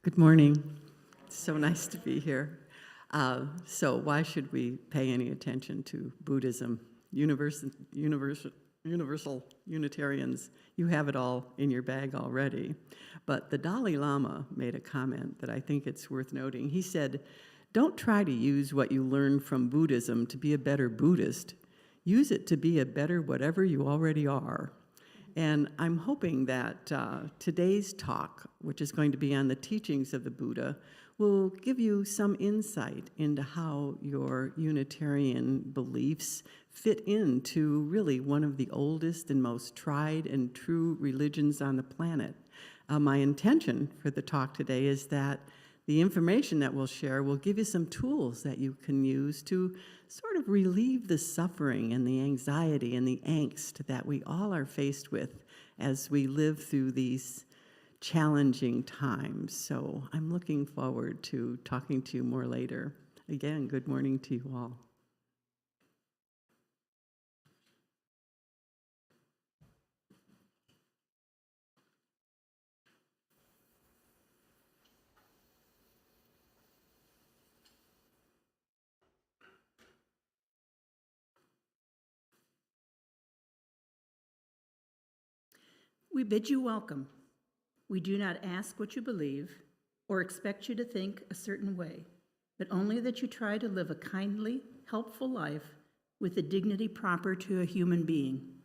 Good morning. It's so nice to be here. So why should we pay any attention to Buddhism? Universal Unitarians, you have it all in your bag already. But the Dalai Lama made a comment that I think it's worth noting. He said, "Don't try to use what you learn from Buddhism to be a better Buddhist. Use it to be a better whatever you already are." And I'm hoping that today's talk, which is going to be on the teachings of the Buddha, will give you some insight into how your Unitarian beliefs fit into really one of the oldest and most tried and true religions on the planet. My intention for the talk today is that the information that we'll share will give you some tools that you can use to sort of relieve the suffering and the anxiety and the angst that we all are faced with as we live through these challenging times. So I'm looking forward to talking to you more later. Again, good morning to you all. We bid you welcome. We do not ask what you believe or expect you to think a certain way, but only that you try to live a kindly, helpful life with the dignity proper to a human being.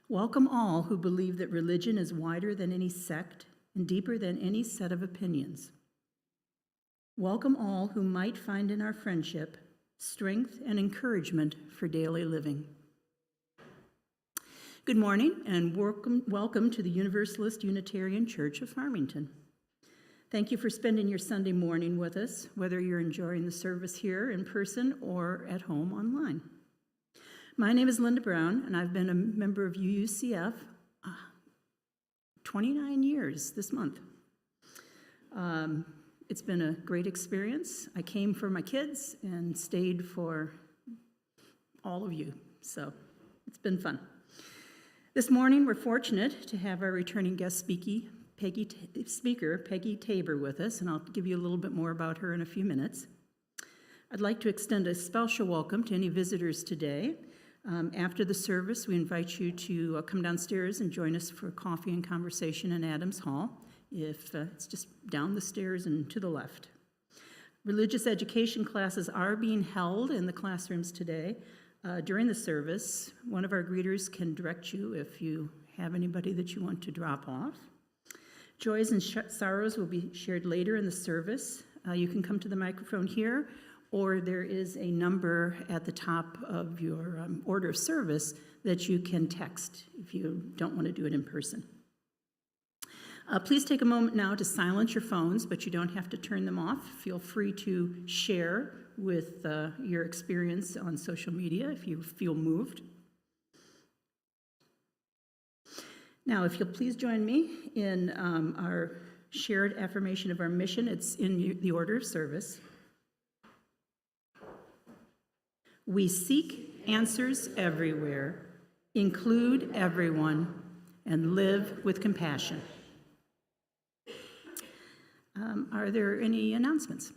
Welcome all who believe that religion is wider than any sect and deeper than any set of opinions. Welcome all who might find in our friendship strength and encouragement for daily living. Good morning and welcome to the Universalist Unitarian Church of Farmington. Thank you for spending your Sunday morning with us, whether you're enjoying the service here in person or at home online. My name is Linda Brown, and I've been a member of UUCF 29 years this month. It's been a great experience. I came for my kids and stayed for all of you. So it's been fun. This morning, we're fortunate to have our returning guest speaker, Peggy Tabor, with us, and I'll give you a little bit more about her in a few minutes. I'd like to extend a special welcome to any visitors today. After the service, we invite you to come downstairs and join us for coffee and conversation in Adams Hall. It's just down the stairs and to the left. Religious education classes are being held in the classrooms today. During the service, one of our greeters can direct you if you have anybody that you want to drop off. Joys and sorrows will be shared later in the service. You can come to the microphone here, or there is a number at the top of your order of service that you can text if you don't want to do it in person. Please take a moment now to silence your phones, but you don't have to turn them off. Feel free to share with your experience on social media if you feel moved. Now, if you'll please join me in our shared affirmation of our mission. It's in the order of service. We seek answers everywhere, include everyone, and live with compassion. Are there any announcements?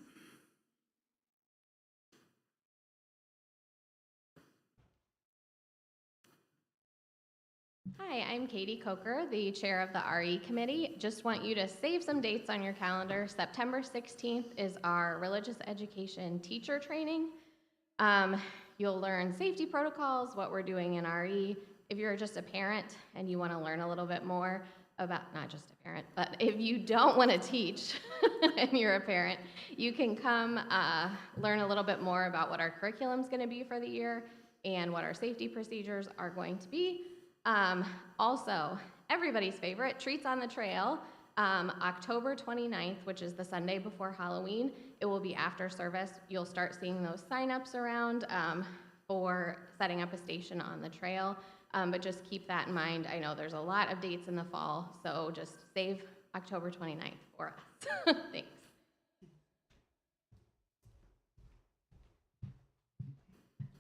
Hi, I'm Katie Coker, the chair of the RE committee. Just want you to save some dates on your calendar. September 16th is our religious education teacher training. You'll learn safety protocols, what we're doing in RE. If you're just a parent and you want to learn a little bit more about, not just a parent, but if you don't want to teach and you're a parent, you can come learn a little bit more about what our curriculum is going to be for the year and what our safety procedures are going to be. Also, everybody's favorite, Treats on the Trail, October 29th, which is the Sunday before Halloween. It will be after service. You'll start seeing those sign-ups around for setting up a station on the trail. But just keep that in mind. I know there's a lot of dates in the fall, so just save October 29th for us. Thanks.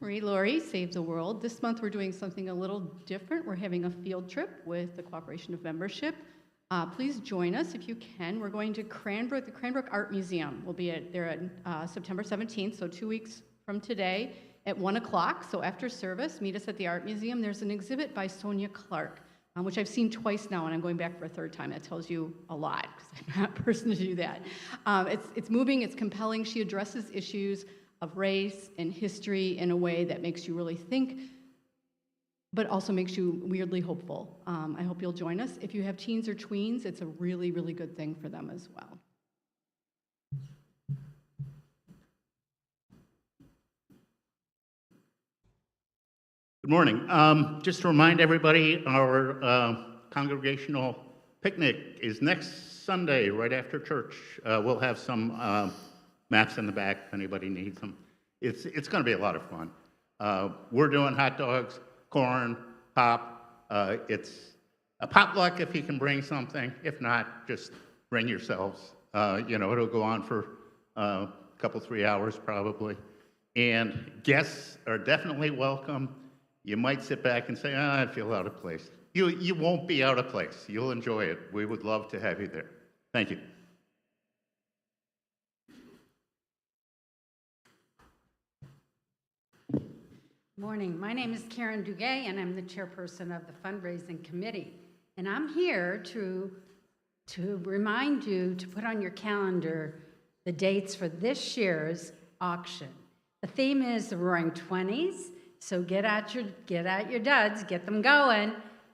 Marie Laurie, Save the World. This month we're doing something a little different. We're having a field trip with the cooperation of membership. Please join us if you can. We're going to the Cranbrook Art Museum. We'll be there at September 17th, so 2 weeks from today at 1 o'clock. So after service, meet us at the Art Museum. There's an exhibit by Sonia Clark, which I've seen twice now, and I'm going back for a third time. That tells you a lot, because I'm not a person to do that. It's moving, it's compelling. She addresses issues of race and history in a way that makes you really think, but also makes you weirdly hopeful. I hope you'll join us. If you have teens or tweens, it's a really, really good thing for them as well. Good morning. Just to remind everybody, our congregational picnic is next Sunday, right after church. We'll have some maps in the back if anybody needs them. It's going to be a lot of fun. We're doing hot dogs, corn, pop. It's a potluck if you can bring something. If not, just bring yourselves. It'll go on for a couple, 3 hours probably. And guests are definitely welcome. You might sit back and say, I feel out of place. You won't be out of place. You'll enjoy it. We would love to have you there. Thank you. Morning. My name is Karen Duguay, and I'm the chairperson of the fundraising committee. And I'm here to remind you to put on your calendar the dates for this year's auction. The theme is the Roaring 20s, so get out your duds, get them going,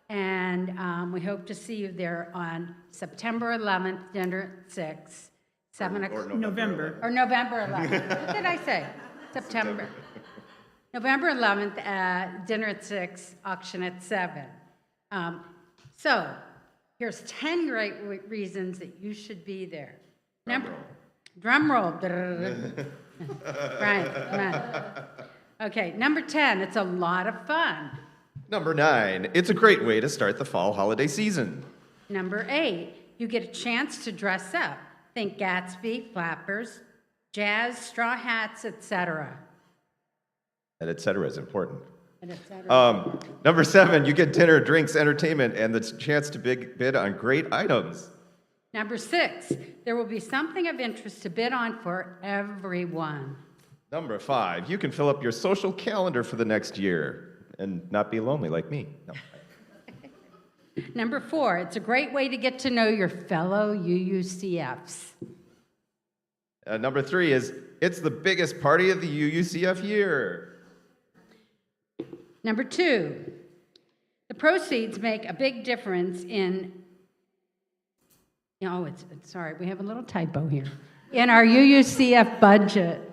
and we hope to see you there on September 11th, dinner at 6, 7 o'clock. November 11th. What did I say? September. November 11th, dinner at 6, auction at 7. So here's 10 great reasons that you should be there. Drum roll. Brian, come on. Okay, number 10, it's a lot of fun. Number 9, it's a great way to start the fall holiday season. Number 8, you get a chance to dress up. Think Gatsby, flappers, jazz, straw hats, etc. And et cetera is important. And et cetera. Number 7, you get dinner, drinks, entertainment, and the chance to bid on great items. Number 6, there will be something of interest to bid on for everyone. Number 5, you can fill up your social calendar for the next year and not be lonely like me. No. Number 4, it's a great way to get to know your fellow UUCFs. Number 3 is, it's the biggest party of the UUCF year. Number 2, the proceeds make a big difference in, sorry, we have a little typo here, in our UUCF budget.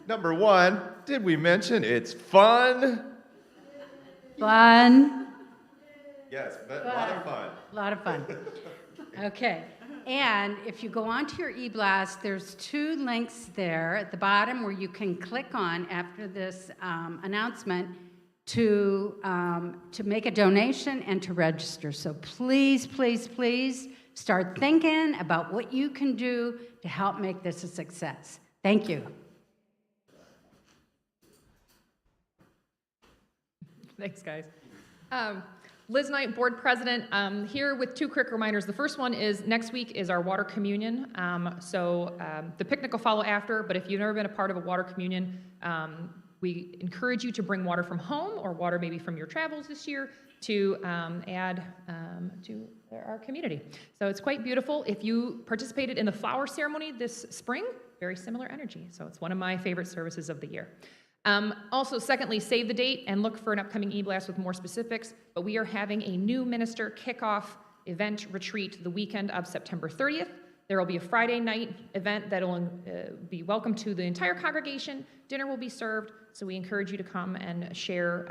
Number 1, did we mention it's fun? Fun. Yes, but a lot of fun. A lot of fun. Okay. And if you go onto your e-blast, there's 2 links there at the bottom where you can click on after this announcement to make a donation and to register. So please, please, please start thinking about what you can do to help make this a success. Thank you. Thanks, guys. Liz Knight, board president, here with 2 quick reminders. The first one is next week is our water communion. The picnic will follow after, but if you've never been a part of a water communion, we encourage you to bring water from home or water maybe from your travels this year to add to our community. So it's quite beautiful. If you participated in the flower ceremony this spring, very similar energy. So it's one of my favorite services of the year. Also, secondly, save the date and look for an upcoming e-blast with more specifics, but we are having a new minister kickoff event retreat the weekend of September 30th. There will be a Friday night event that will be welcome to the entire congregation. Dinner will be served, so we encourage you to come and share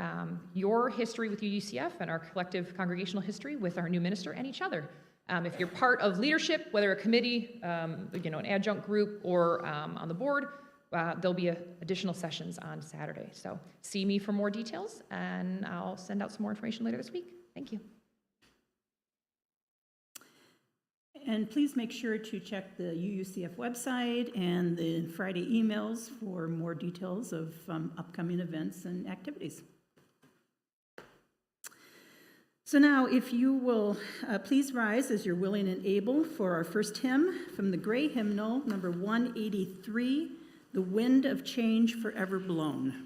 your history with UUCF and our collective congregational history with our new minister and each other. If you're part of leadership, whether a committee, an adjunct group, or on the board, there'll be additional sessions on Saturday. So see me for more details, and I'll send out some more information later this week. Thank you. And please make sure to check the UUCF website and the Friday emails for more details of upcoming events and activities. So now, if you will please rise as you're willing and able for our first hymn from the Gray Hymnal, number 183, The Wind of Change Forever Blown.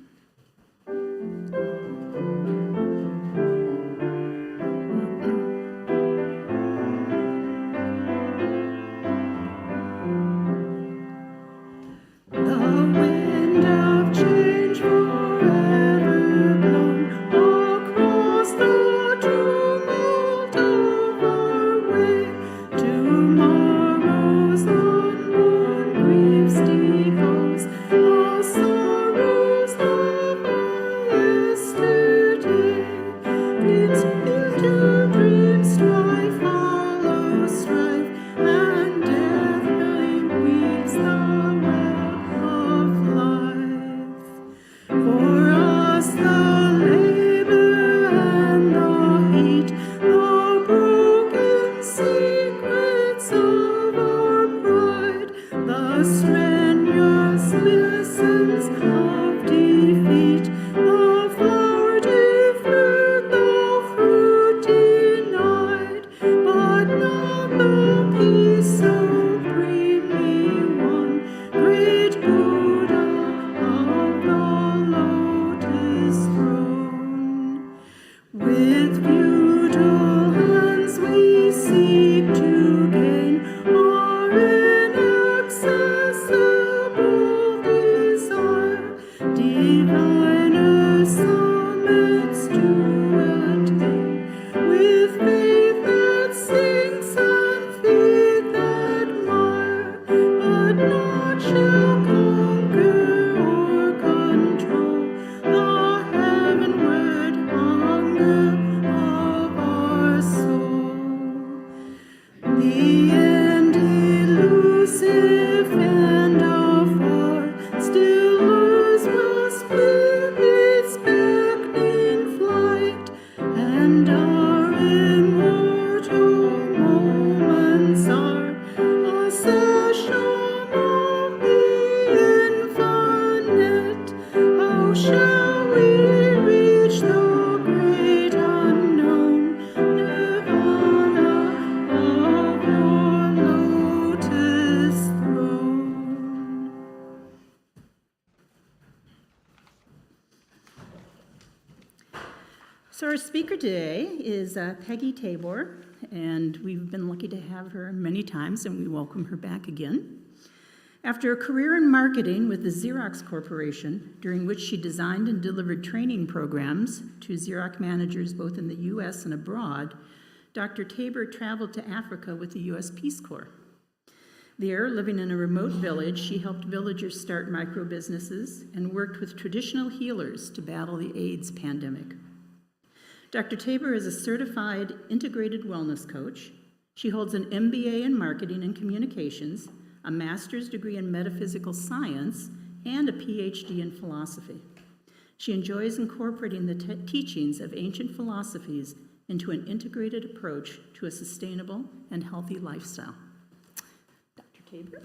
Stay today is Peggy Tabor, and we've been lucky to have her many times, and we welcome her back again. After a career in marketing with the Xerox Corporation, during which she designed and delivered training programs to Xerox managers both in the U.S. and abroad, Dr. Tabor traveled to Africa with the U.S. Peace Corps. There, living in a remote village, she helped villagers start micro-businesses and worked with traditional healers to battle the AIDS pandemic. Dr. Tabor is a certified integrated wellness coach. She holds an MBA in marketing and communications, a master's degree in metaphysical science, and a PhD in philosophy. She enjoys incorporating the teachings of ancient philosophies into an integrated approach to a sustainable and healthy lifestyle. Dr. Tabor.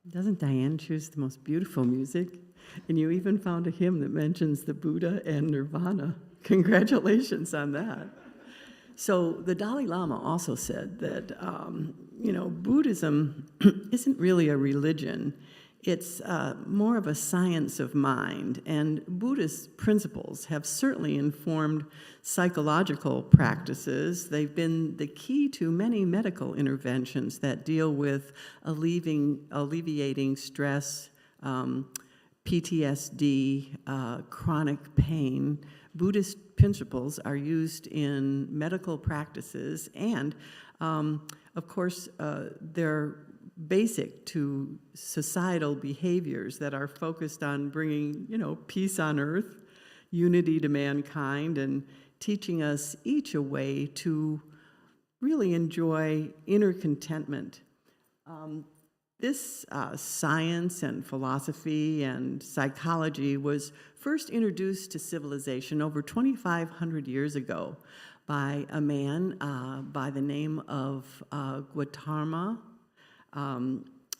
Doesn't Diane choose the most beautiful music? And you even found a hymn that mentions the Buddha and Nirvana. Congratulations on that. So the Dalai Lama also said that, Buddhism isn't really a religion. It's more of a science of mind, and Buddhist principles have certainly informed psychological practices. They've been the key to many medical interventions that deal with alleviating stress, PTSD, chronic pain. Buddhist principles are used in medical practices, and of course, they're basic to societal behaviors that are focused on bringing, peace on earth, unity to mankind, and teaching us each a way to really enjoy inner contentment. This science and philosophy and psychology was first introduced to civilization over 2,500 years ago by a man by the name of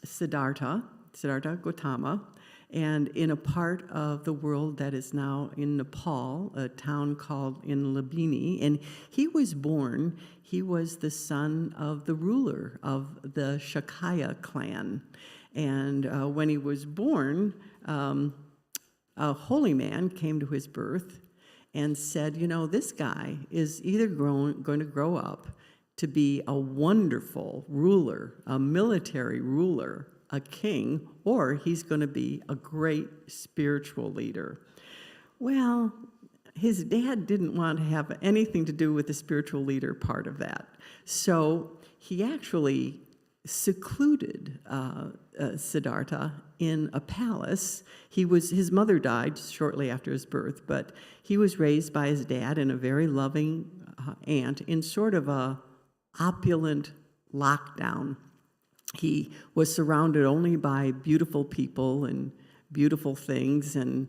Siddhartha Gautama, and in a part of the world that is now in Nepal, a town called in Lumbini. And he was the son of the ruler of the Shakya clan. And when he was born, a holy man came to his birth and said, this guy is either going to grow up to be a wonderful ruler, a military ruler, a king, or he's going to be a great spiritual leader. Well, his dad didn't want to have anything to do with the spiritual leader part of that. So he actually secluded Siddhartha in a palace. His mother died shortly after his birth, but he was raised by his dad and a very loving aunt in sort of a opulent lockdown. He was surrounded only by beautiful people and beautiful things and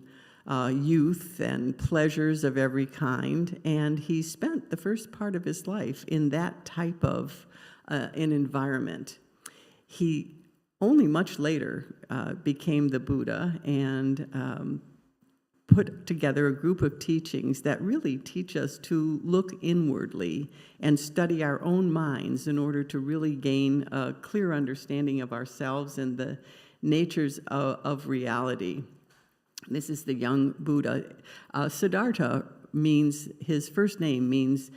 youth and pleasures of every kind, and he spent the first part of his life in that type of an environment. He only much later became the Buddha and put together a group of teachings that really teach us to look inwardly and study our own minds in order to really gain a clear understanding of ourselves and the natures of reality. This is the young Buddha. Siddhartha means, his first name means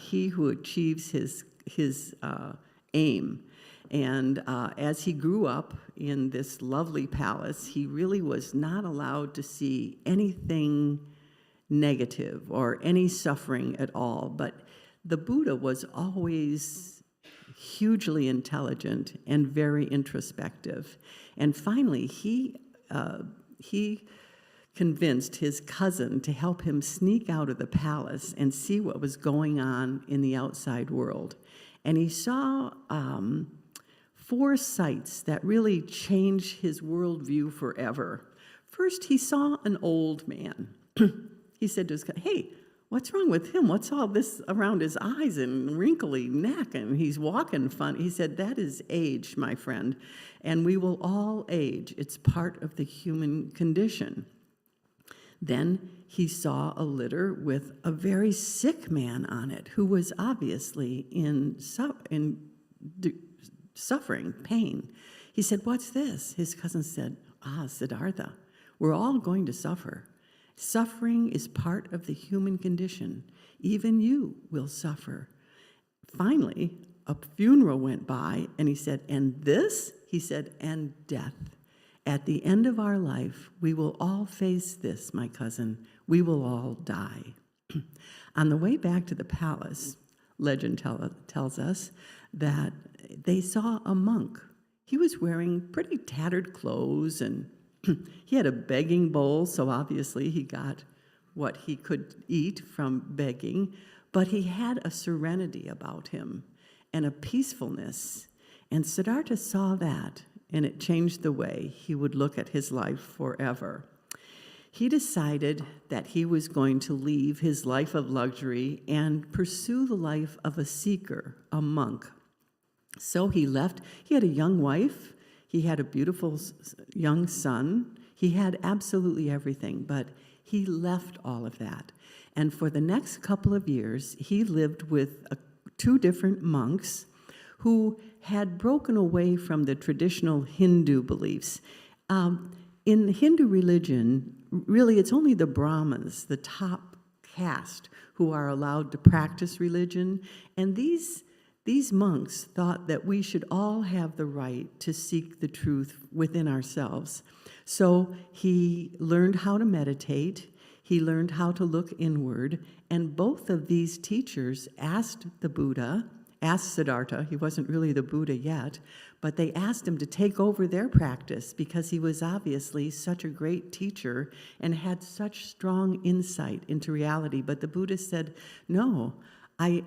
he who achieves his aim. And as he grew up in this lovely palace, he really was not allowed to see anything negative or any suffering at all. But the Buddha was always hugely intelligent and very introspective. And finally, he convinced his cousin to help him sneak out of the palace and see what was going on in the outside world. And he saw 4 sights that really changed his worldview forever. First, he saw an old man. He said to his cousin, "Hey, what's wrong with him? What's all this around his eyes and wrinkly neck? And he's walking funny." He said, "That is age, my friend, and we will all age. It's part of the human condition." Then he saw a litter with a very sick man on it who was obviously in suffering, pain. He said, "What's this?" His cousin said, "Siddhartha, we're all going to suffer. Suffering is part of the human condition. Even you will suffer." Finally, a funeral went by, and he said, "And this?" He said, "And death. At the end of our life, we will all face this, my cousin. We will all die." On the way back to the palace, legend tells us that they saw a monk. He was wearing pretty tattered clothes, and he had a begging bowl, so obviously he got what he could eat from begging, but he had a serenity about him and a peacefulness. And Siddhartha saw that, and it changed the way he would look at his life forever. He decided that he was going to leave his life of luxury and pursue the life of a seeker, a monk. So he left. He had a young wife. He had a beautiful young son. He had absolutely everything, but he left all of that. And for the next couple of years, he lived with 2 different monks who had broken away from the traditional Hindu beliefs. In Hindu religion, really, it's only the Brahmins, the top caste, who are allowed to practice religion. And these monks thought that we should all have the right to seek the truth within ourselves. So he learned how to meditate. He learned how to look inward. And both of these teachers asked Siddhartha, he wasn't really the Buddha yet, but they asked him to take over their practice because he was obviously such a great teacher and had such strong insight into reality. But the Buddha said, no, I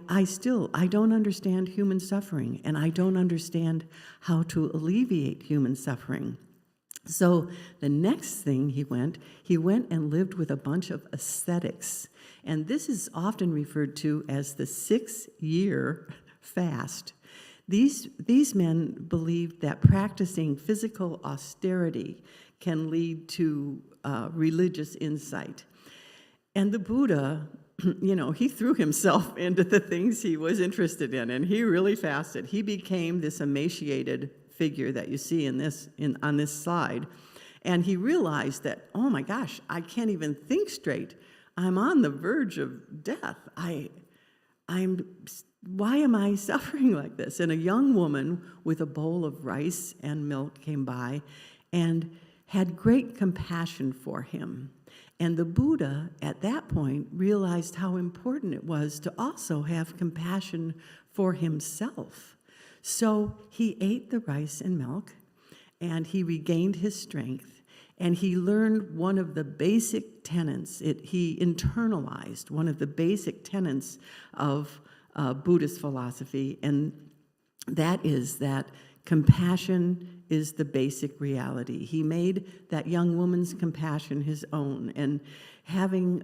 don't understand human suffering, and I don't understand how to alleviate human suffering. So the next thing he went and lived with a bunch of ascetics. And this is often referred to as the 6-year fast. These men believed that practicing physical austerity can lead to religious insight. And the Buddha, he threw himself into the things he was interested in, and he really fasted. He became this emaciated figure that you see on this slide, and he realized that, oh my gosh, I can't even think straight. I'm on the verge of death. Why am I suffering like this? And a young woman with a bowl of rice and milk came by and had great compassion for him. And the Buddha, at that point, realized how important it was to also have compassion for himself. So he ate the rice and milk, and he regained his strength, and he learned one of the basic tenets. He internalized one of the basic tenets of Buddhist philosophy, and that is that compassion is the basic reality. He made that young woman's compassion his own, and having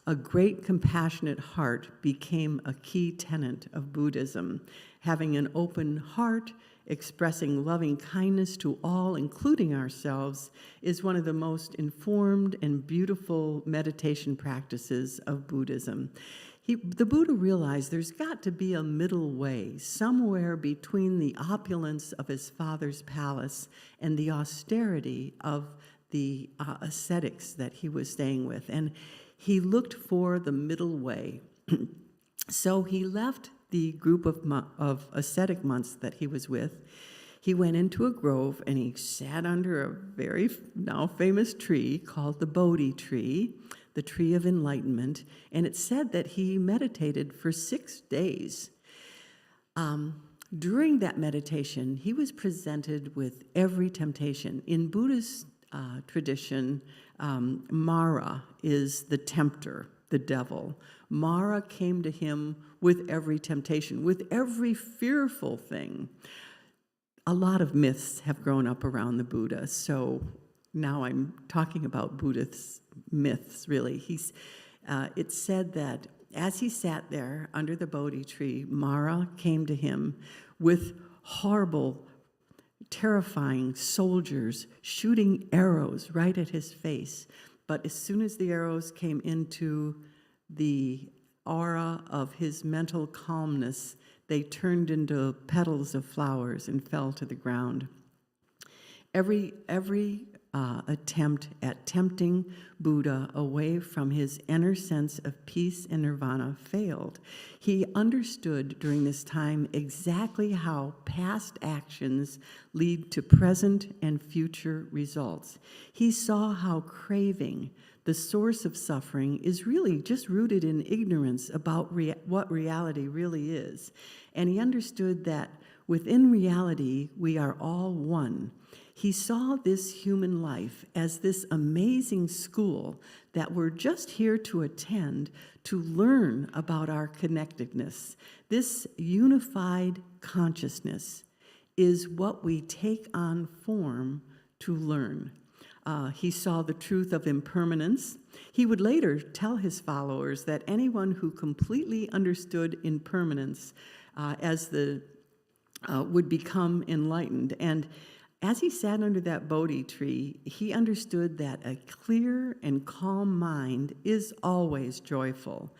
a great compassionate heart became a key tenet of Buddhism. Having an open heart, expressing loving kindness to all, including ourselves, is one of the most informed and beautiful meditation practices of Buddhism. The Buddha realized there's got to be a middle way, somewhere between the opulence of his father's palace and the austerity of the ascetics that he was staying with. And he looked for the middle way. So he left the group of ascetic monks that he was with. He went into a grove and he sat under a very now famous tree called the Bodhi tree, the tree of enlightenment, and it said that he meditated for 6 days. During that meditation, he was presented with every temptation. In Buddhist tradition, Mara is the tempter, the devil. Mara came to him with every temptation, with every fearful thing. A lot of myths have grown up around the Buddha, so now I'm talking about Buddhist myths, really. It's said that as he sat there under the Bodhi tree, Mara came to him with horrible, terrifying soldiers shooting arrows right at his face. But as soon as the arrows came into the aura of his mental calmness, they turned into petals of flowers and fell to the ground. Every attempt at tempting Buddha away from his inner sense of peace and nirvana failed. He understood during this time exactly how past actions lead to present and future results. He saw how craving, the source of suffering, is really just rooted in ignorance about what reality really is. And he understood that within reality, we are all one. He saw this human life as this amazing school that we're just here to attend, to learn about our connectedness. This unified consciousness is what we take on form to learn. He saw the truth of impermanence. He would later tell his followers that anyone who completely understood impermanence would become enlightened. And as he sat under that Bodhi tree, he understood that a clear and calm mind is always joyful,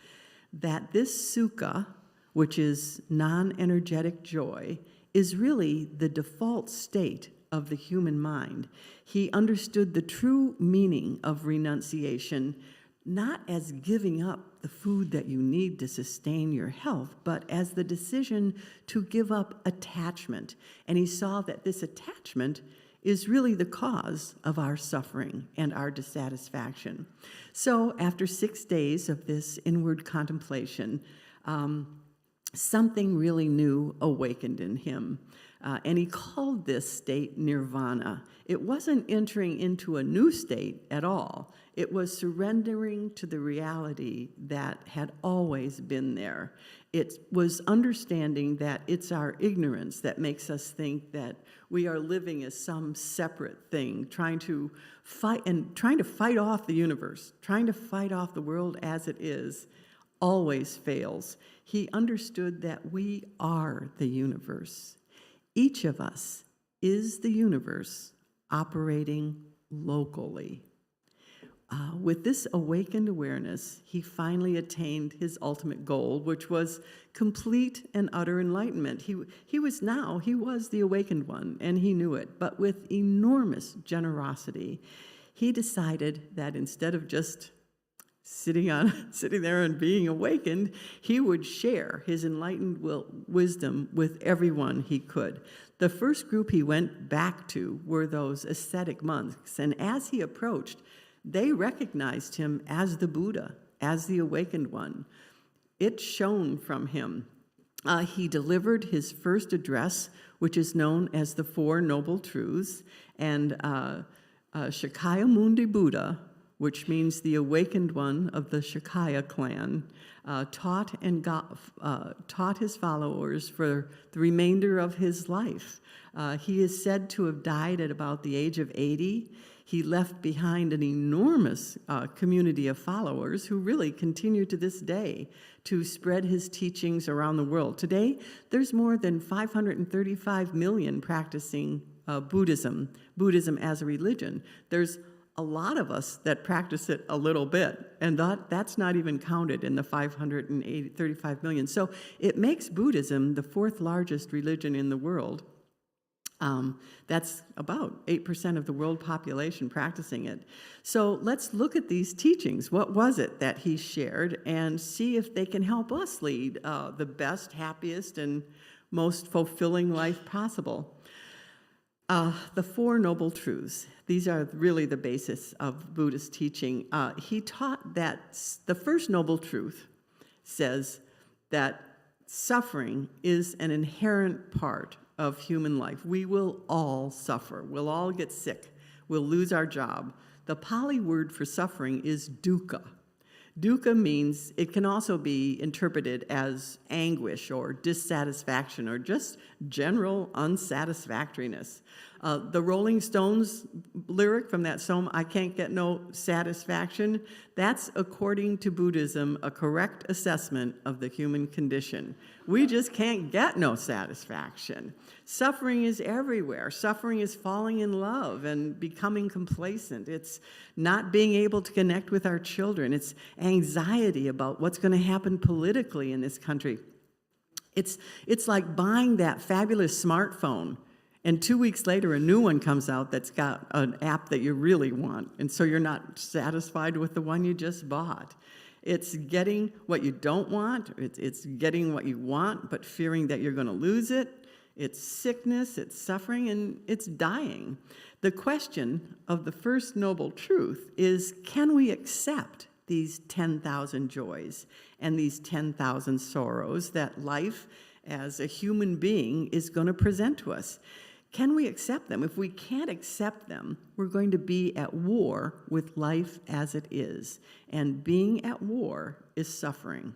that this sukha, which is non-energetic joy, is really the default state of the human mind. He understood the true meaning of renunciation, not as giving up the food that you need to sustain your health, but as the decision to give up attachment. And he saw that this attachment is really the cause of our suffering and our dissatisfaction. So after 6 days of this inward contemplation, something really new awakened in him. And he called this state nirvana. It wasn't entering into a new state at all. It was surrendering to the reality that had always been there. It was understanding that it's our ignorance that makes us think that we are living as some separate thing, trying to fight off the universe, trying to fight off the world as it is, always fails. He understood that we are the universe. Each of us is the universe operating locally. With this awakened awareness, he finally attained his ultimate goal, which was complete and utter enlightenment. He was the awakened one, and he knew it. But with enormous generosity, he decided that instead of just sitting there and being awakened, he would share his enlightened wisdom with everyone he could. The first group he went back to were those ascetic monks, and as he approached, they recognized him as the Buddha, as the awakened one. It shone from him. He delivered his first address, which is known as the Four Noble Truths, and Shakyamuni Buddha, which means the awakened one of the Shakya clan, taught his followers for the remainder of his life. He is said to have died at about the age of 80. He left behind an enormous community of followers who really continue to this day to spread his teachings around the world. Today, there's more than 535 million practicing Buddhism as a religion. There's a lot of us that practice it a little bit, and that's not even counted in the 535 million. So it makes Buddhism the fourth largest religion in the world. That's about 8% of the world population practicing it. So let's look at these teachings. What was it that he shared, and see if they can help us lead the best, happiest, and most fulfilling life possible. The Four Noble Truths. These are really the basis of Buddhist teaching. He taught that the first noble truth says that suffering is an inherent part of human life. We will all suffer. We'll all get sick. We'll lose our job. The Pali word for suffering is dukkha. Dukkha means, it can also be interpreted as anguish or dissatisfaction or just general unsatisfactoriness. The Rolling Stones lyric from that song, "I Can't Get No Satisfaction," that's, according to Buddhism, a correct assessment of the human condition. We just can't get no satisfaction. Suffering is everywhere. Suffering is falling in love and becoming complacent. It's not being able to connect with our children. It's anxiety about what's going to happen politically in this country. It's like buying that fabulous smartphone, and 2 weeks later, a new one comes out that's got an app that you really want, and so you're not satisfied with the one you just bought. It's getting what you don't want. It's getting what you want, but fearing that you're going to lose it. It's sickness, it's suffering, and it's dying. The question of the first noble truth is, can we accept these 10,000 joys and these 10,000 sorrows that life as a human being is going to present to us? Can we accept them? If we can't accept them, we're going to be at war with life as it is. And being at war is suffering.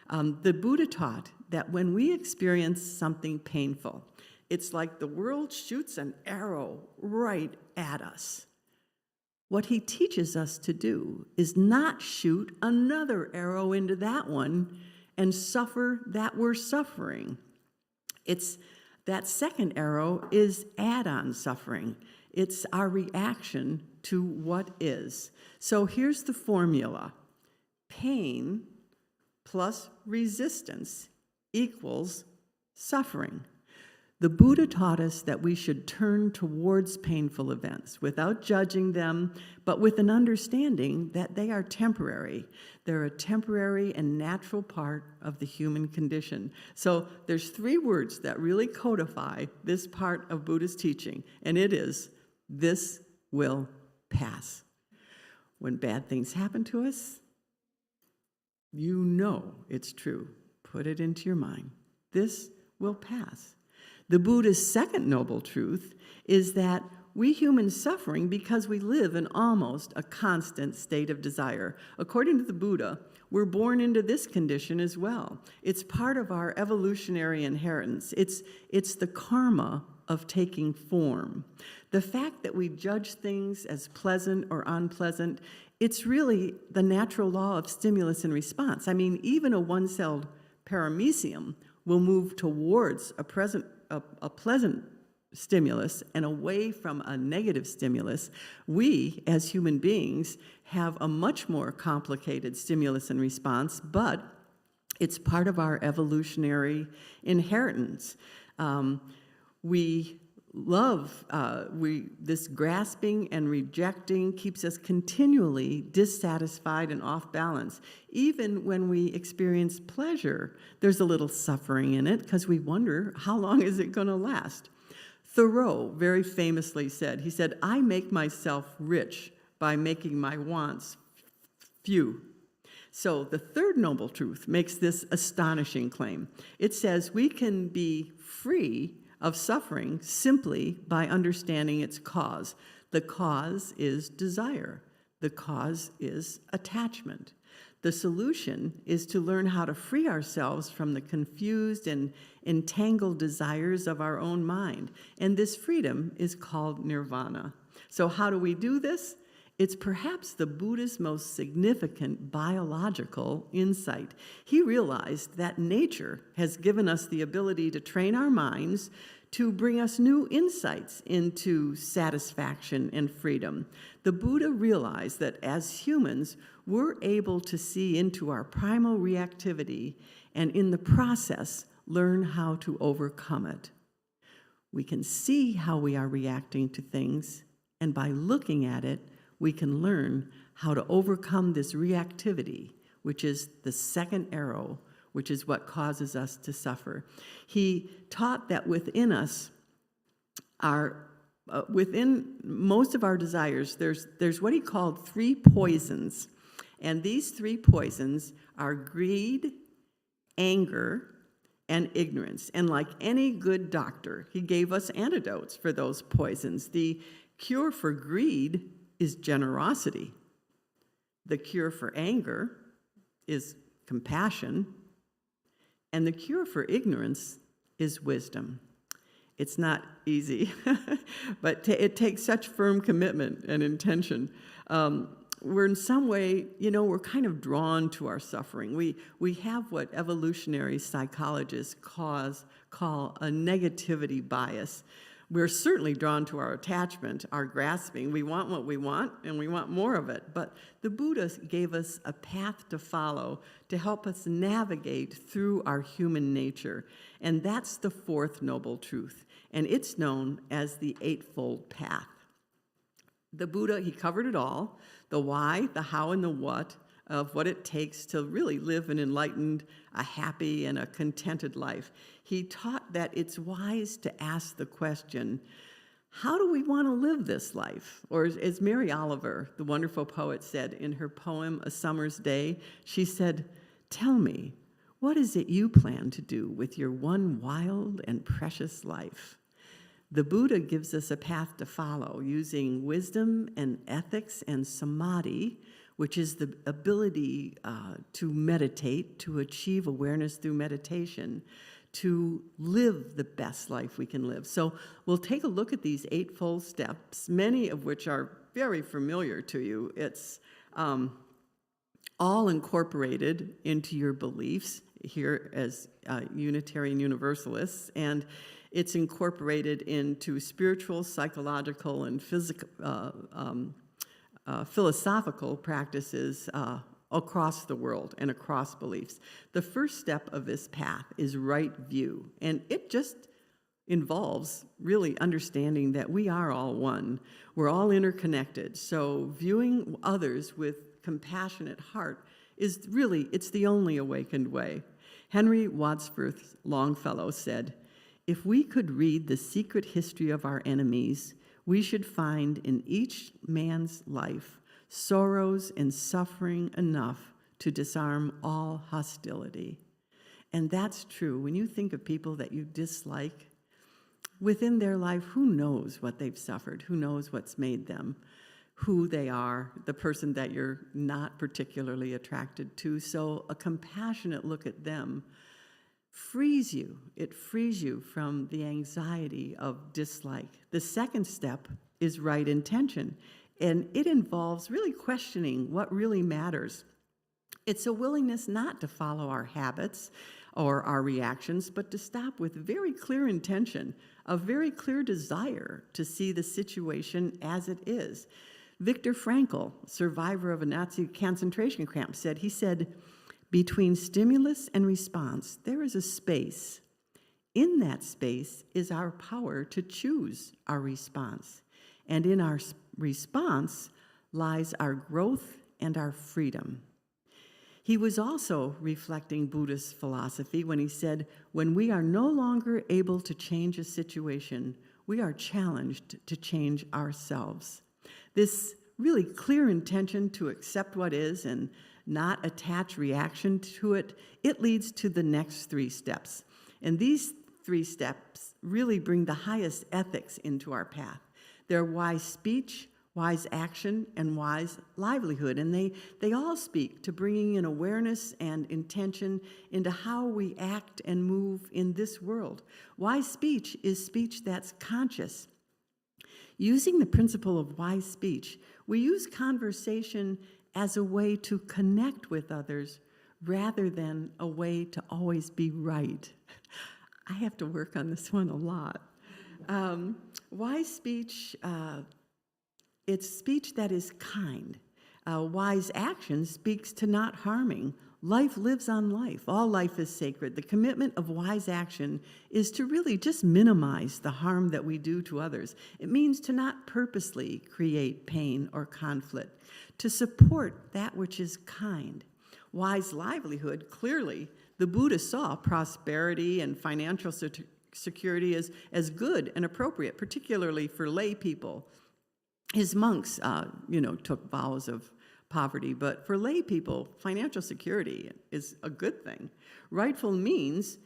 The Buddha taught that when we experience something painful, it's like the world shoots an arrow right at us. What he teaches us to do is not shoot another arrow into that one and suffer that we're suffering. That second arrow is add-on suffering. It's our reaction to what is. So here's the formula. Pain plus resistance equals suffering. The Buddha taught us that we should turn towards painful events without judging them, but with an understanding that they are temporary. They're a temporary and natural part of the human condition. So there's 3 words that really codify this part of Buddhist teaching, and it is, this will pass. When bad things happen to us, you know it's true. Put it into your mind. This will pass. The Buddha's second noble truth is that we humans suffering because we live in almost a constant state of desire. According to the Buddha, we're born into this condition as well. It's part of our evolutionary inheritance. It's the karma of taking form. The fact that we judge things as pleasant or unpleasant, it's really the natural law of stimulus and response. I mean, even a one-celled paramecium will move towards a pleasant stimulus and away from a negative stimulus. We, as human beings, have a much more complicated stimulus and response, but it's part of our evolutionary inheritance. We love, this grasping and rejecting keeps us continually dissatisfied and off balance. Even when we experience pleasure, there's a little suffering in it because we wonder, how long is it going to last? Thoreau very famously said, he said, "I make myself rich by making my wants few." So the third noble truth makes this astonishing claim. It says we can be free of suffering simply by understanding its cause. The cause is desire. The cause is attachment. The solution is to learn how to free ourselves from the confused and entangled desires of our own mind. And this freedom is called nirvana. So how do we do this? It's perhaps the Buddha's most significant biological insight. He realized that nature has given us the ability to train our minds to bring us new insights into satisfaction and freedom. The Buddha realized that as humans, we're able to see into our primal reactivity and in the process, learn how to overcome it. We can see how we are reacting to things, and by looking at it, we can learn how to overcome this reactivity, which is the second arrow, which is what causes us to suffer. He taught that within us, within most of our desires, there's what he called 3 poisons. And these 3 poisons are greed, anger, and ignorance. And like any good doctor, he gave us antidotes for those poisons. The cure for greed is generosity. The cure for anger is compassion. And the cure for ignorance is wisdom. It's not easy, but it takes such firm commitment and intention. We're in some way, we're kind of drawn to our suffering. We have what evolutionary psychologists call a negativity bias. We're certainly drawn to our attachment, our grasping. We want what we want, and we want more of it. But the Buddha gave us a path to follow to help us navigate through our human nature. And that's the 4th noble truth. And it's known as the Eightfold Path. The Buddha, he covered it all, the why, the how, and the what of what it takes to really live an enlightened, a happy, and a contented life. He taught that it's wise to ask the question, how do we want to live this life? Or as Mary Oliver, the wonderful poet, said in her poem, A Summer's Day, she said, "Tell me, what is it you plan to do with your one wild and precious life?" The Buddha gives us a path to follow using wisdom and ethics and samadhi, which is the ability to meditate, to achieve awareness through meditation, to live the best life we can live. So we'll take a look at these 8-fold steps, many of which are very familiar to you. It's all incorporated into your beliefs here as Unitarian Universalists, and it's incorporated into spiritual, psychological, and physical, philosophical practices across the world and across beliefs. The first step of this path is right view, and it just involves really understanding that we are all one. We're all interconnected, so viewing others with compassionate heart is really, it's the only awakened way. Henry Wadsworth Longfellow said, "If we could read the secret history of our enemies, we should find in each man's life sorrows and suffering enough to disarm all hostility." And that's true. When you think of people that you dislike, within their life, who knows what they've suffered? Who knows what's made them who they are, the person that you're not particularly attracted to? So a compassionate look at them frees you. It frees you from the anxiety of dislike. The second step is right intention, and it involves really questioning what really matters. It's a willingness not to follow our habits or our reactions, but to stop with very clear intention, a very clear desire to see the situation as it is. Viktor Frankl, survivor of a Nazi concentration camp, said, between stimulus and response, there is a space. In that space is our power to choose our response. And in our response lies our growth and our freedom. He was also reflecting Buddhist philosophy when he said, when we are no longer able to change a situation, we are challenged to change ourselves. This really clear intention to accept what is and not attach reaction to it, it leads to the next three steps. And these three steps really bring the highest ethics into our path. They're wise speech, wise action, and wise livelihood. And they all speak to bringing in awareness and intention into how we act and move in this world. Wise speech is speech that's conscious. Using the principle of wise speech, we use conversation as a way to connect with others rather than a way to always be right. I have to work on this one a lot. Wise speech, it's speech that is kind. Wise action speaks to not harming. Life lives on life. All life is sacred. The commitment of wise action is to really just minimize the harm that we do to others. It means to not purposely create pain or conflict, to support that which is kind. Wise livelihood, clearly, the Buddha saw prosperity and financial security as good and appropriate, particularly for lay people. His monks, took vows of poverty, but for lay people, financial security is a good thing. Rightful means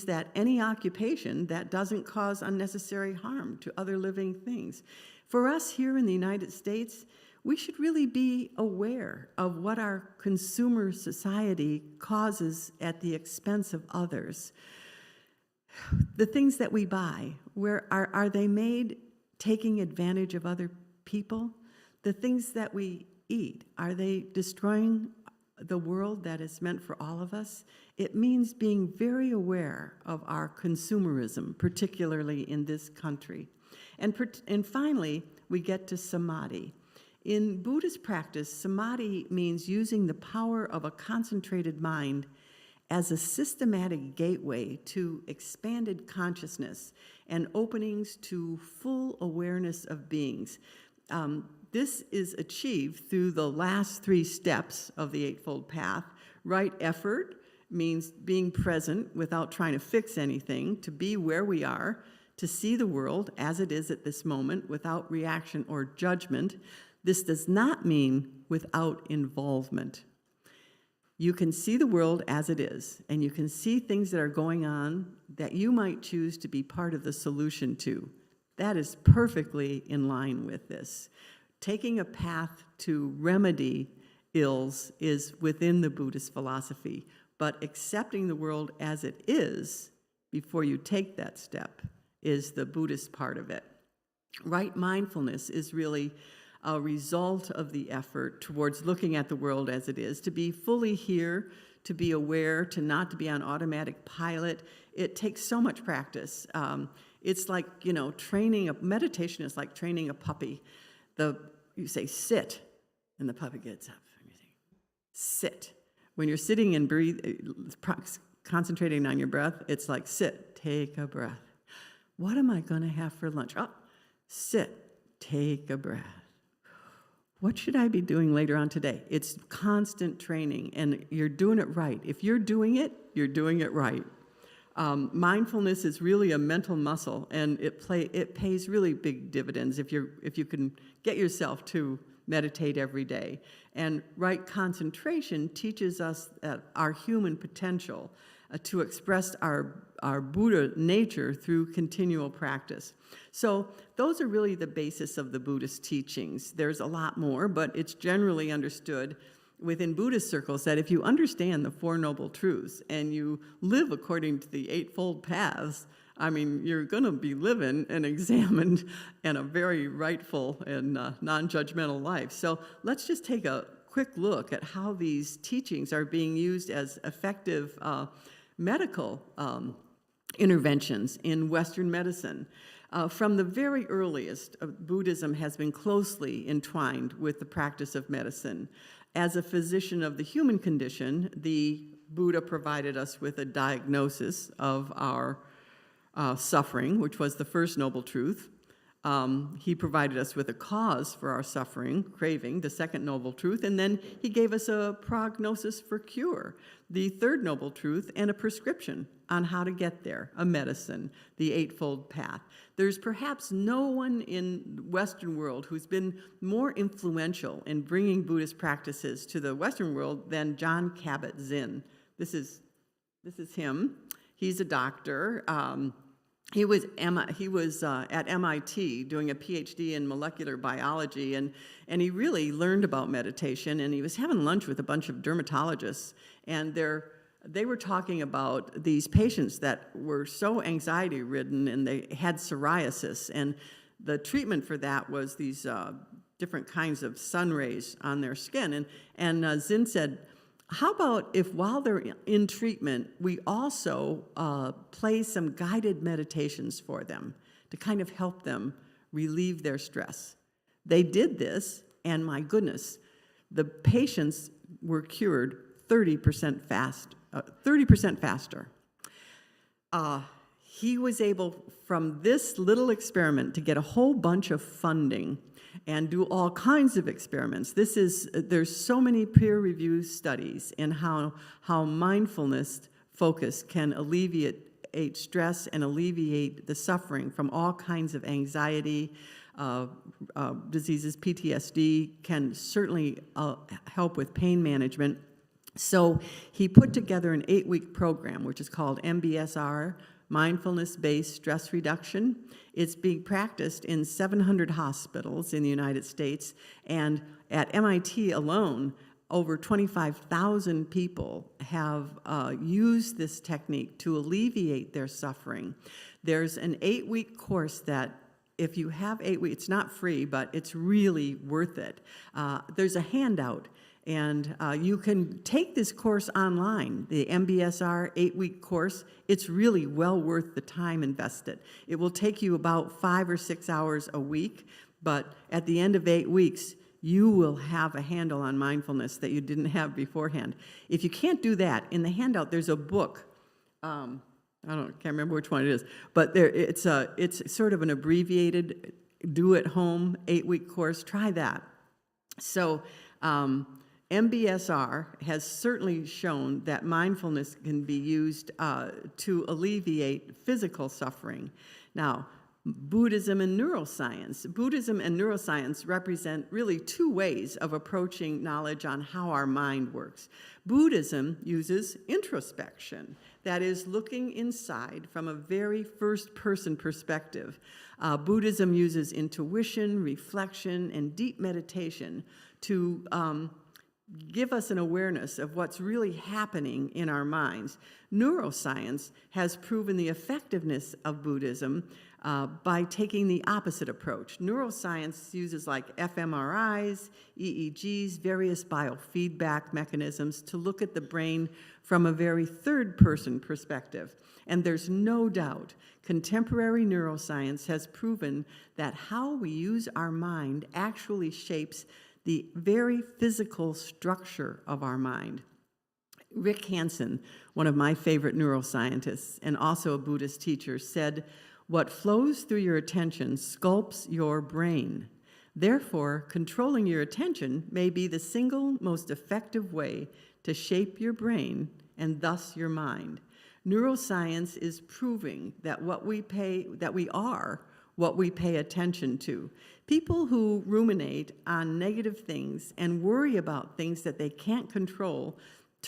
that any occupation that doesn't cause unnecessary harm to other living things. For us here in the United States, we should really be aware of what our consumer society causes at the expense of others. The things that we buy, where are they made taking advantage of other people? The things that we eat, are they destroying the world that is meant for all of us? It means being very aware of our consumerism, particularly in this country. And finally, we get to samadhi. In Buddhist practice, samadhi means using the power of a concentrated mind as a systematic gateway to expanded consciousness and openings to full awareness of beings. This is achieved through the last three steps of the Eightfold Path. Right effort means being present without trying to fix anything, to be where we are, to see the world as it is at this moment without reaction or judgment. This does not mean without involvement. You can see the world as it is, and you can see things that are going on that you might choose to be part of the solution to. That is perfectly in line with this. Taking a path to remedy ills is within the Buddhist philosophy, but accepting the world as it is before you take that step is the Buddhist part of it. Right mindfulness is really a result of the effort towards looking at the world as it is, to be fully here, to be aware, to not to be on automatic pilot. It takes so much practice. It's like, meditation is like training a puppy. You say, sit, and the puppy gets up. And you say, sit. When you're sitting and concentrating on your breath, it's like, sit, take a breath. What am I going to have for lunch? Oh, sit, take a breath. What should I be doing later on today? It's constant training, and you're doing it right. If you're doing it, you're doing it right. Mindfulness is really a mental muscle, and it pays really big dividends if you can get yourself to meditate every day. And right concentration teaches us our human potential. to express our Buddha nature through continual practice. So those are really the basis of the Buddhist teachings. There's a lot more, but it's generally understood within Buddhist circles that if you understand the Four Noble Truths and you live according to the Eightfold Paths, I mean, you're going to be living an examined and a very rightful and non-judgmental life. So let's just take a quick look at how these teachings are being used as effective medical interventions in Western medicine. From the very earliest, Buddhism has been closely entwined with the practice of medicine. As a physician of the human condition, the Buddha provided us with a diagnosis of our suffering, which was the first noble truth. He provided us with a cause for our suffering, craving, the second noble truth, and then he gave us a prognosis for cure, the third noble truth, and a prescription on how to get there, a medicine, the Eightfold Path. There's perhaps no one in the Western world who's been more influential in bringing Buddhist practices to the Western world than John Kabat-Zinn. This is him. He's a doctor. He was at MIT doing a PhD in molecular biology, and he really learned about meditation, and he was having lunch with a bunch of dermatologists, and they were talking about these patients that were so anxiety-ridden, and they had psoriasis, and the treatment for that was these different kinds of sun rays on their skin, and Zinn said, how about if while they're in treatment, we also play some guided meditations for them to kind of help them relieve their stress? They did this, and my goodness, the patients were cured 30% faster. He was able, from this little experiment, to get a whole bunch of funding and do all kinds of experiments. There's so many peer-reviewed studies in how mindfulness focus can alleviate stress and alleviate the suffering from all kinds of anxiety, diseases. PTSD can certainly help with pain management. So he put together an 8-week program, which is called MBSR, Mindfulness-Based Stress Reduction. It's being practiced in 700 hospitals in the United States, and at MIT alone, over 25,000 people have used this technique to alleviate their suffering. There's an 8-week course that, if you have 8 weeks, it's not free, but it's really worth it. There's a handout, and you can take this course online, the MBSR 8-week course. It's really well worth the time invested. It will take you about 5 or 6 hours a week, but at the end of 8 weeks, you will have a handle on mindfulness that you didn't have beforehand. If you can't do that, in the handout, there's a book. Can't remember which one it is, but it's sort of an abbreviated do-at-home 8-week course. Try that. So MBSR has certainly shown that mindfulness can be used to alleviate physical suffering. Now, Buddhism and neuroscience. Buddhism and neuroscience represent really two ways of approaching knowledge on how our mind works. Buddhism uses introspection, that is, looking inside from a very first-person perspective. Buddhism uses intuition, reflection, and deep meditation to give us an awareness of what's really happening in our minds. Neuroscience has proven the effectiveness of Buddhism by taking the opposite approach. Neuroscience uses like fMRIs, EEGs, various biofeedback mechanisms to look at the brain from a very third-person perspective. And there's no doubt contemporary neuroscience has proven that how we use our mind actually shapes the very physical structure of our mind. Rick Hansen, one of my favorite neuroscientists and also a Buddhist teacher, said, "What flows through your attention sculpts your brain. Therefore, controlling your attention may be the single most effective way to shape your brain and thus your mind." Neuroscience is proving that we are what we pay attention to. People who ruminate on negative things and worry about things that they can't control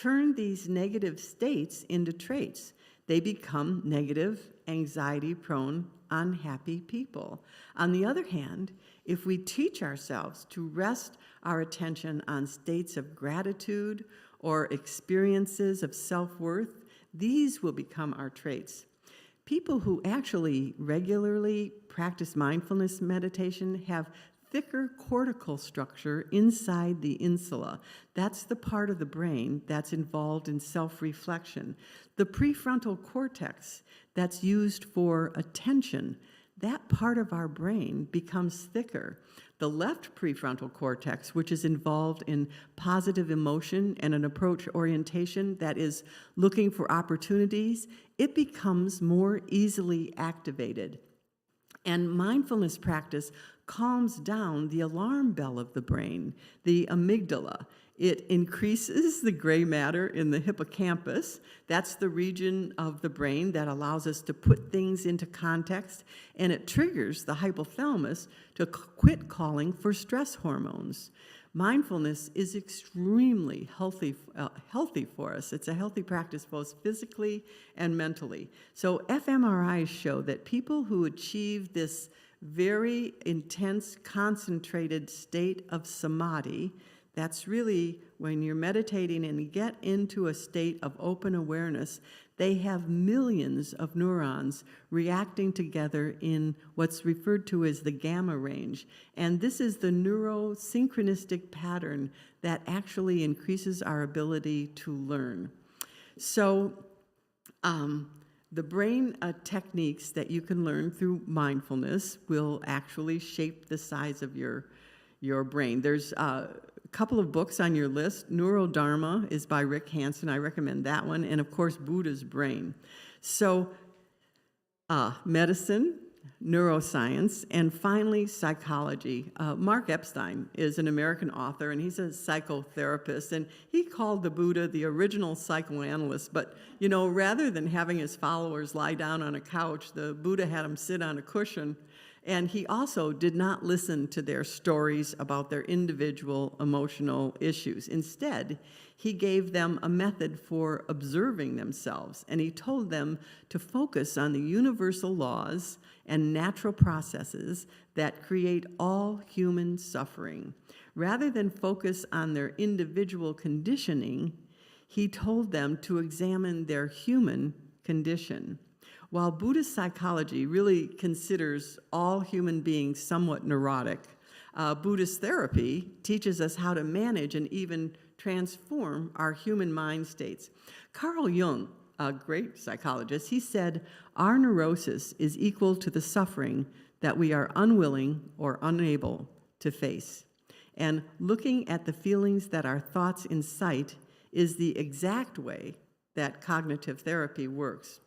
turn these negative states into traits. They become negative, anxiety-prone, unhappy people. On the other hand, if we teach ourselves to rest our attention on states of gratitude or experiences of self-worth, these will become our traits. People who actually regularly practice mindfulness meditation have thicker cortical structure inside the insula. That's the part of the brain that's involved in self-reflection. The prefrontal cortex that's used for attention, that part of our brain becomes thicker. The left prefrontal cortex, which is involved in positive emotion and an approach orientation that is looking for opportunities, it becomes more easily activated. And mindfulness practice calms down the alarm bell of the brain, the amygdala. It increases the gray matter in the hippocampus. That's the region of the brain that allows us to put things into context, and it triggers the hypothalamus to quit calling for stress hormones. Mindfulness is extremely healthy for us. It's a healthy practice both physically and mentally. So fMRIs show that people who achieve this very intense, concentrated state of samadhi, that's really when you're meditating and you get into a state of open awareness, they have millions of neurons reacting together in what's referred to as the gamma range. And this is the neurosynchronistic pattern that actually increases our ability to learn. So the brain techniques that you can learn through mindfulness will actually shape the size of your brain. There's a couple of books on your list. Neurodharma is by Rick Hanson. I recommend that one. And of course, Buddha's Brain. So medicine, neuroscience, and finally, psychology. Mark Epstein is an American author, and he's a psychotherapist, and he called the Buddha the original psychoanalyst. But, you know, rather than having his followers lie down on a couch, the Buddha had them sit on a cushion. And he also did not listen to their stories about their individual emotional issues. Instead, he gave them a method for observing themselves, and he told them to focus on the universal laws and natural processes that create all human suffering. Rather than focus on their individual conditioning, he told them to examine their human condition. While Buddhist psychology really considers all human beings somewhat neurotic, Buddhist therapy teaches us how to manage and even transform our human mind states. Carl Jung, a great psychologist, he said, "Our neurosis is equal to the suffering that we are unwilling or unable to face." And looking at the feelings that our thoughts incite is the exact way that cognitive therapy works.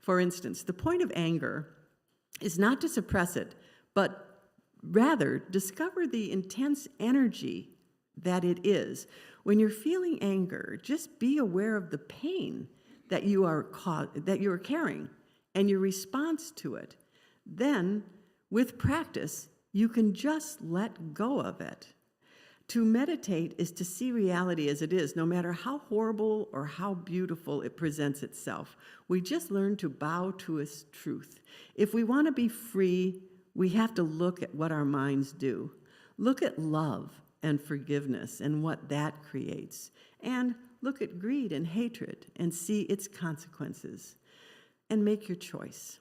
For instance, the point of anger is not to suppress it, but rather discover the intense energy that it is. When you're feeling anger, just be aware of the pain that you are carrying and your response to it. Then, with practice, you can just let go of it. To meditate is to see reality as it is, no matter how horrible or how beautiful it presents itself. We just learn to bow to its truth. If we want to be free, we have to look at what our minds do. Look at love and forgiveness and what that creates. And look at greed and hatred and see its consequences. And make your choice.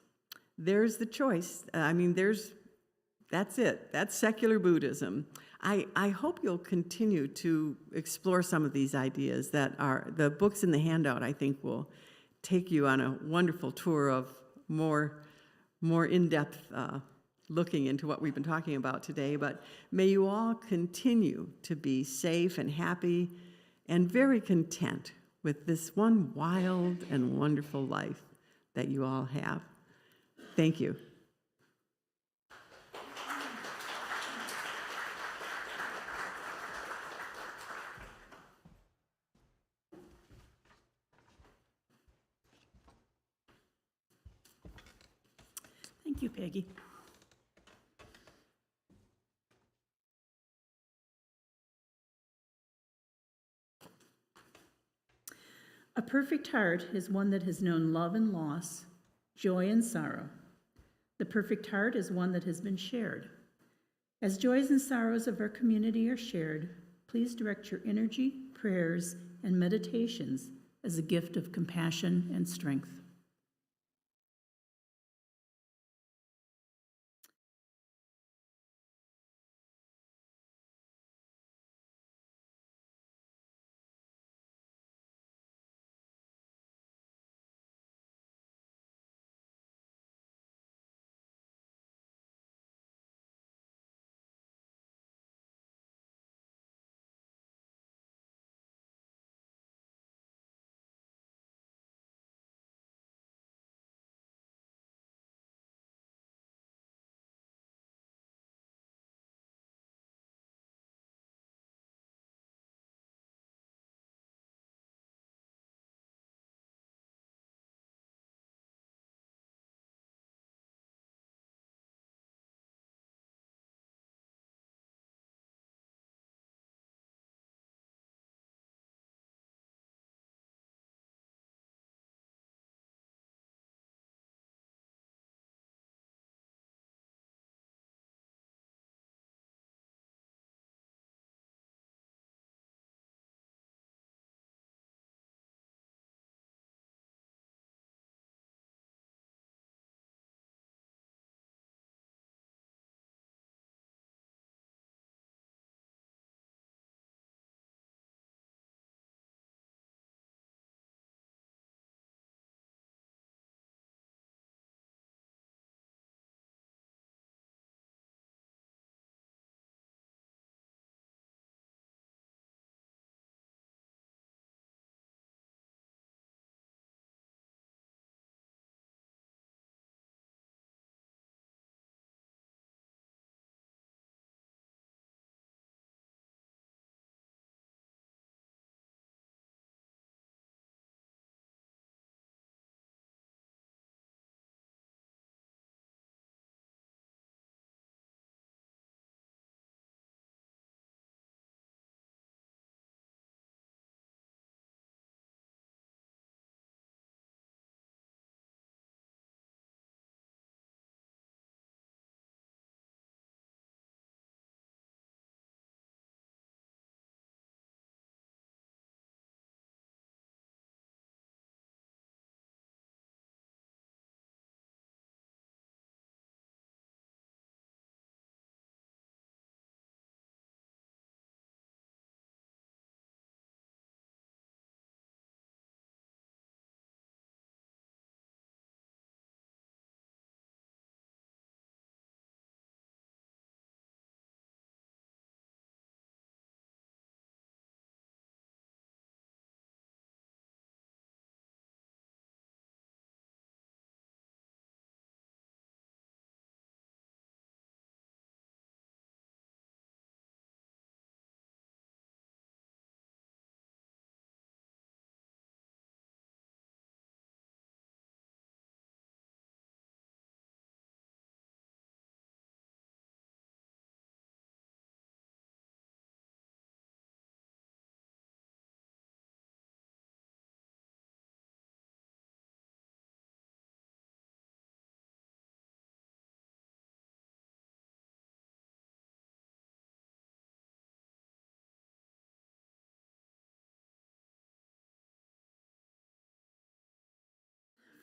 There's the choice. That's it. That's secular Buddhism. I hope you'll continue to explore some of these ideas that are, the books in the handout, I think, will take you on a wonderful tour of more in-depth looking into what we've been talking about today. But may you all continue to be safe and happy and very content with this one wild and wonderful life that you all have. Thank you. Thank you, Peggy. A perfect heart is one that has known love and loss, joy and sorrow. The perfect heart is one that has been shared. As joys and sorrows of our community are shared, please direct your energy, prayers, and meditations as a gift of compassion and strength.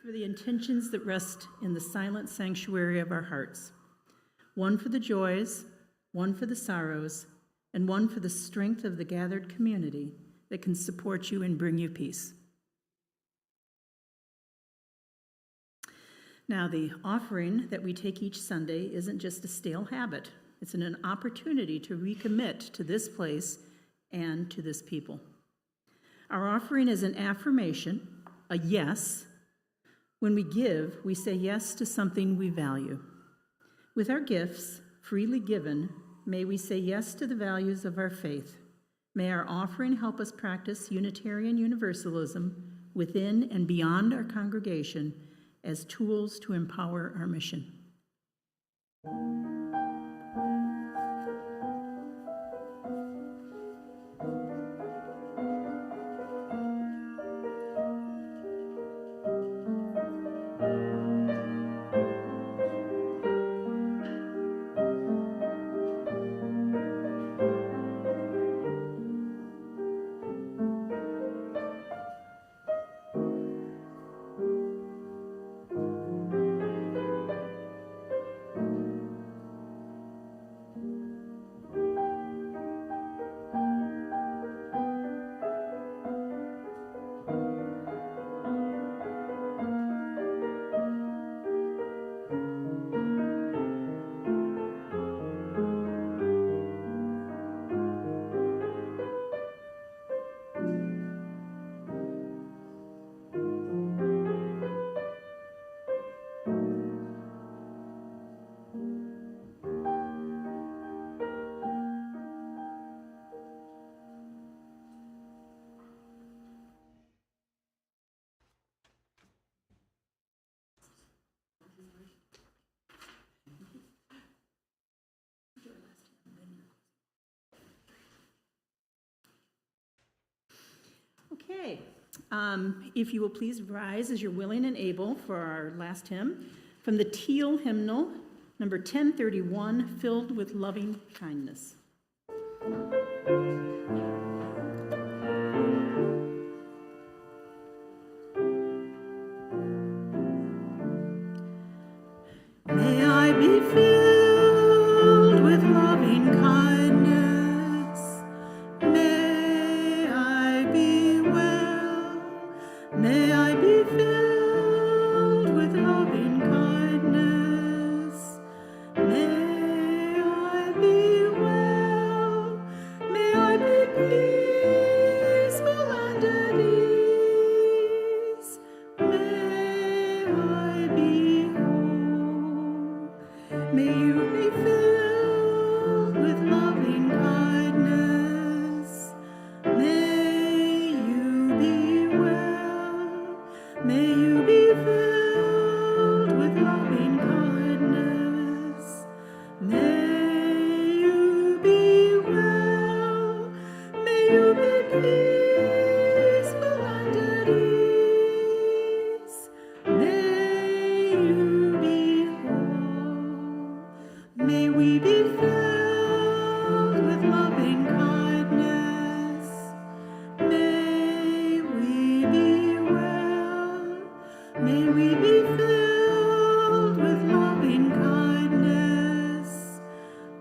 For the intentions that rest in the silent sanctuary of our hearts, one for the joys, one for the sorrows, and one for the strength of the gathered community that can support you and bring you peace. Now, the offering that we take each Sunday isn't just a stale habit. It's an opportunity to recommit to this place and to this people. Our offering is an affirmation, a yes. When we give, we say yes to something we value. With our gifts, freely given, may we say yes to the values of our faith. May our offering help us practice Unitarian Universalism within and beyond our congregation as tools to empower our mission. Okay. If you will please rise as you're willing and able for our last hymn from the Teal hymnal, number 1031, Filled with Loving Kindness. May I be filled with loving kindness. May I be well. May I be filled with loving kindness. May I be well. May I be peaceful and at ease. May I be whole. May you be filled with loving kindness. May you be well. May you be filled with loving kindness. May you be well. May you be peaceful and at ease. May you be whole. May we be filled with loving kindness. May we be well. May we be filled with loving kindness.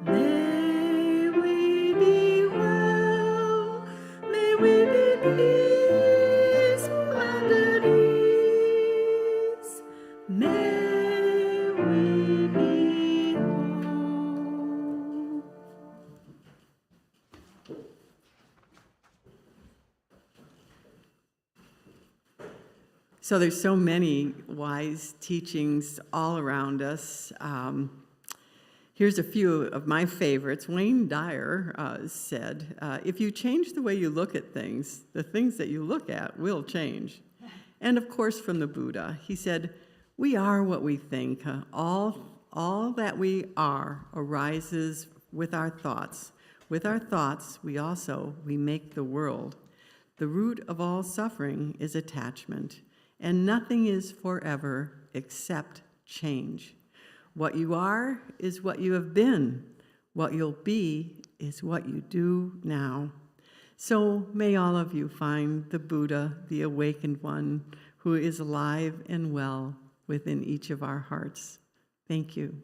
May we be well. May we be peaceful and at ease. May we be whole. So there's so many wise teachings all around us. Here's a few of my favorites. Wayne Dyer said, if you change the way you look at things, the things that you look at will change. And of course from the Buddha, he said, we are what we think. All that we are arises with our thoughts. With our thoughts, we make the world. The root of all suffering is attachment, and nothing is forever except change. What you are is what you have been. What you'll be is what you do now. So may all of you find the Buddha, the awakened one, who is alive and well within each of our hearts. Thank you.